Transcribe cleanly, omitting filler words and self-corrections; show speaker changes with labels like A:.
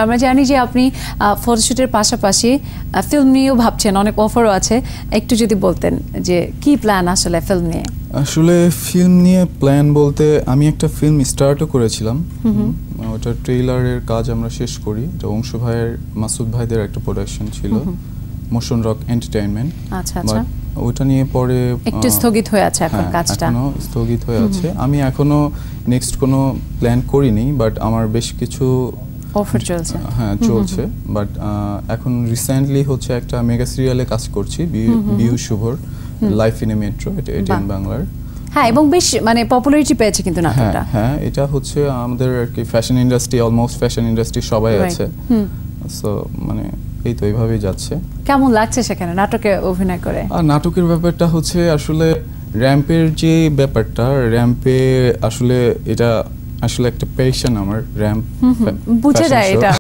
A: আমরা জানি যে আপনি ফটোশুটের পাশাপাশি ফিল্ম নিয়েও ভাবছেন, অনেক অফারও আছে, একটু যদি বলতেন যে কি প্ল্যান আসলে ফিল্ম নিয়ে?
B: আসলে ফিল্ম নিয়ে প্ল্যান বলতে আমি একটা ফিল্ম স্টার্টও করেছিলাম, ওটা ট্রেইলারের কাজ আমরা শেষ করি। এটা অংশু ভাইয়ের, মাসুদ ভাইদের একটা প্রোডাকশন ছিল, মোশন রক এন্টারটেইনমেন্ট।
A: আচ্ছা আচ্ছা,
B: ওটা নিয়ে পরে
A: একটু স্থগিত হয়ে আছে এখন কাজটা,
B: এখনো স্থগিত হয়ে আছে। আমি এখনো নেক্সট কোনো প্ল্যান করিনি, বাট আমার বেশ কিছু
A: অফার চলছে।
B: হ্যাঁ চলছে, বাট এখন রিসেন্টলি হচ্ছে একটা মেগা সিরিয়ালে কাজ করছি, বিউ শুভর লাইফ ইন এ মেট্রো, এটা এটিএন বাংলার।
A: হ্যাঁ, এবং বেশ মানে পপুলারিটি পেয়েছে কিন্তু নাটকটা।
B: হ্যাঁ, এটা হচ্ছে আমাদের আর কি fashion industry, almost fashion industry সবাই আছে, সো মানে এই তো এইভাবেই যাচ্ছে।
A: কেমন লাগছে সেখানে নাটকে অভিনয় করে?
B: আর নাটকের ব্যাপারটা হচ্ছে আসলে র্যাম্পের যে ব্যাপারটা, র্যাম্পে আসলে এটা আসলে একটা প্যাশন আমার, র্যাম্প
A: বুঝে যায় এটা।